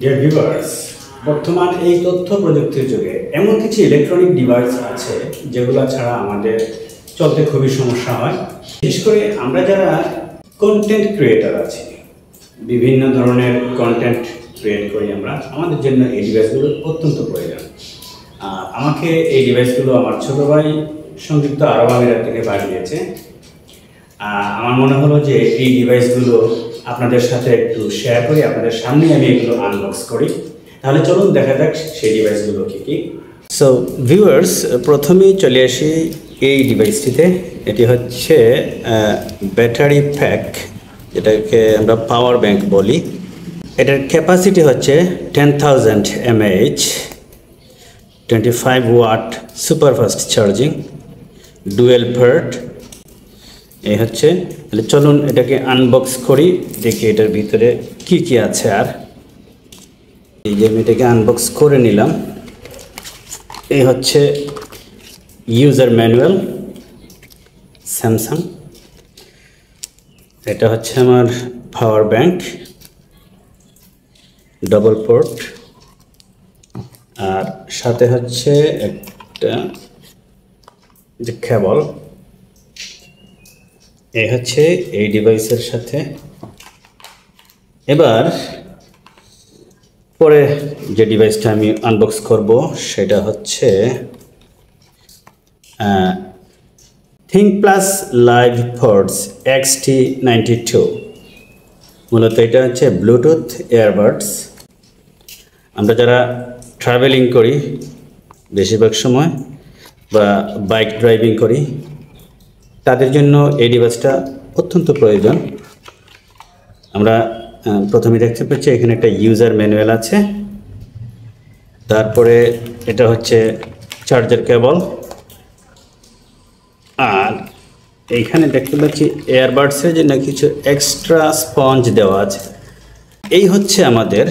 Dear viewers, বর্তমান এই তথ্য প্রযুক্তির যুগে এমন কিছু ইলেকট্রনিক ডিভাইস আছে যেগুলো ছাড়া আমাদের চলতে খুবই সমস্যা হয়। বিশেষ করে আমরা যারা কন্টেন্ট ক্রিয়েটর আছি, বিভিন্ন ধরনের কন্টেন্ট ক্রিয়েট করি আমরা, আমাদের জন্য এই ডিভাইসগুলো অত্যন্ত প্রয়োজন। আমাকে এই ডিভাইসগুলো আমার ছোট ভাই সংযুক্ত আরব আমিরাত থেকে পাঠিয়েছে। আমার মনে হলো যে এই ডিভাইসগুলো আপনাদের সাথে একটু শেয়ার করি, আপনাদের সামনে আমি এগুলো আনবক্স করি। তাহলে চলুন দেখা যাক সেই ডিভাইসগুলো কী কী। সো ভিউয়ার্স, প্রথমেই চলে আসি এই ডিভাইসটিতে। এটি হচ্ছে ব্যাটারি প্যাক, যেটাকে আমরা পাওয়ার ব্যাংক বলি। এটার ক্যাপাসিটি হচ্ছে 10,000 mAh, 25 watt super fast charging, dual port. এই হচ্ছে। তাহলে চলুন এটাকে আনবক্স করি, দেখি এটার ভিতরে কি কি আছে। আর এই যে আমি এটাকে আনবক্স করে নিলাম। এই হচ্ছে ইউজার ম্যানুয়াল স্যামসাং। এটা হচ্ছে আমার পাওয়ার ব্যাংক, ডবল পোর্ট, আর সাথে হচ্ছে একটা যে কেবল। এই হচ্ছে এই ডিভাইসের সাথে। এবার পরে যে ডিভাইসটা আমি আনবক্স করব সেটা হচ্ছে ThinkPlus Live Pods XT92। মূলত এটা হচ্ছে ব্লুটুথ ইয়ারবাডস। আমরা যারা ট্রাভেলিং করি বেশিরভাগ সময়, বা বাইক ড্রাইভিং করি, তাদের জন্য এই ডিভাইসটা অত্যন্ত প্রয়োজন। আমরা প্রথমে দেখতে পাচ্ছি এখানে একটা ইউজার ম্যানুয়াল আছে। তারপরে এটা হচ্ছে চার্জার কেবল, আর এইখানে দেখতে পাচ্ছি এয়ারবাডসের জন্য কিছু এক্সট্রা স্পঞ্জ দেওয়া আছে। এই হচ্ছে আমাদের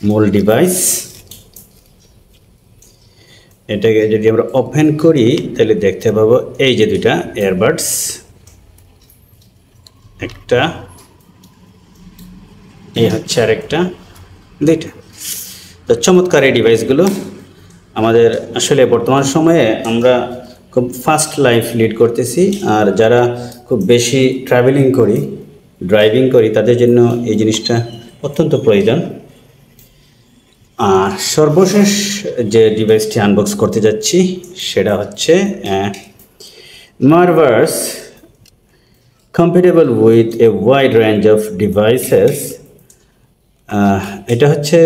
মূল ডিভাইস। এটাকে যদি আমরা ওপেন করি তাহলে দেখতে পাবো এই যে দুইটা এয়ারবাডস, একটা, এই হচ্ছে আর একটা, দুইটা। তো চমৎকার এই ডিভাইসগুলো। আমাদের আসলে বর্তমান সময়ে আমরা খুব ফাস্ট লাইফ লিড করতেছি, আর যারা খুব বেশি ট্রাভেলিং করি, ড্রাইভিং করি, তাদের জন্য এই জিনিসটা অত্যন্ত প্রয়োজন। আর সর্বশেষ যে ডিভাইসটি আনবক্স করতে যাচ্ছি সেটা হচ্ছে Marvers compatible with a wide range of devices। এটা হচ্ছে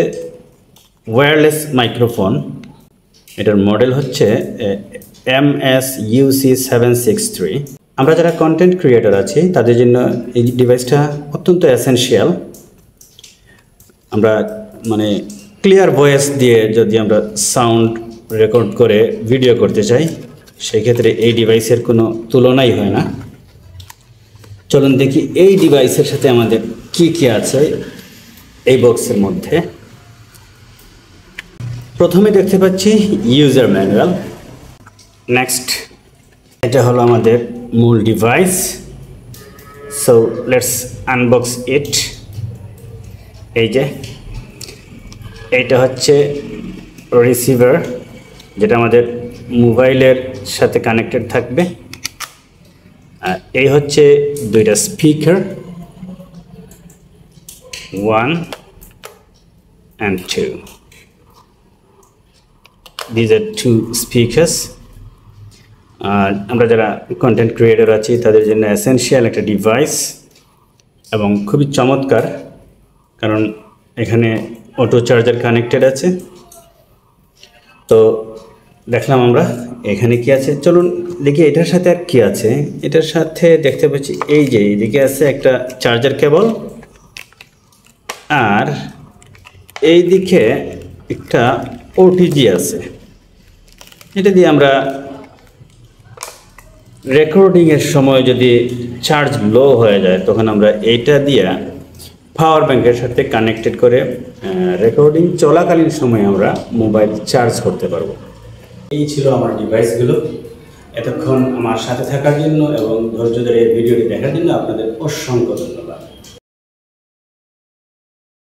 ওয়্যারলেস মাইক্রোফোন। এটার মডেল হচ্ছে MSUC763। আমরা যারা কন্টেন্ট ক্রিয়েটর আছি তাদের জন্য এই ডিভাইসটা অত্যন্ত এসেনশিয়াল। আমরা ক্লিয়ার ভয়েস দিয়ে যদি আমরা সাউন্ড রেকর্ড করে ভিডিও করতে চাই, সেক্ষেত্রে এই ডিভাইসের কোনো তুলনাই হয় না। চলুন দেখি এই ডিভাইসের সাথে আমাদের কি কি আছে এই বক্সের মধ্যে। প্রথমে দেখতে পাচ্ছি ইউজার ম্যানুয়াল। নেক্সট, এটা হলো আমাদের মূল ডিভাইস। সো লেটস আনবক্স ইট। এই যে এইটা হচ্ছে রিসিভার, যেটা আমাদের মোবাইলের সাথে কানেক্টেড থাকবে। আর এই হচ্ছে দুইটা speaker, 1 and 2। These are 2 speakers। আর আমরা যারা কন্টেন্ট ক্রিয়েটর আছি তাদের জন্য এসেনশিয়াল একটা ডিভাইস, এবং খুবই চমৎকার, কারণ এখানে অটো চার্জার কানেক্টেড আছে। তো দেখলাম আমরা এখানে কি আছে। চলুন দেখি এটার সাথে আর কি আছে। এটার সাথে দেখতে পাচ্ছি এই যে এইদিকে আছে একটা চার্জার কেবল, আর এই দিকে একটা ওটিজি আছে। এটা দিয়ে আমরা রেকর্ডিংয়ের সময় যদি চার্জ লো হয়ে যায়, তখন আমরা এইটা দিয়ে পাওয়ার ব্যাংকের সাথে কানেক্টেড করে রেকর্ডিং চলাকালীন সময়ে আমরা মোবাইল চার্জ করতে পারবো। এই ছিল আমার ডিভাইসগুলো। এতক্ষণ আমার সাথে থাকার জন্য এবং ধৈর্য ধরে এই ভিডিওটি দেখার জন্য আপনাদের অসংখ্য ধন্যবাদ।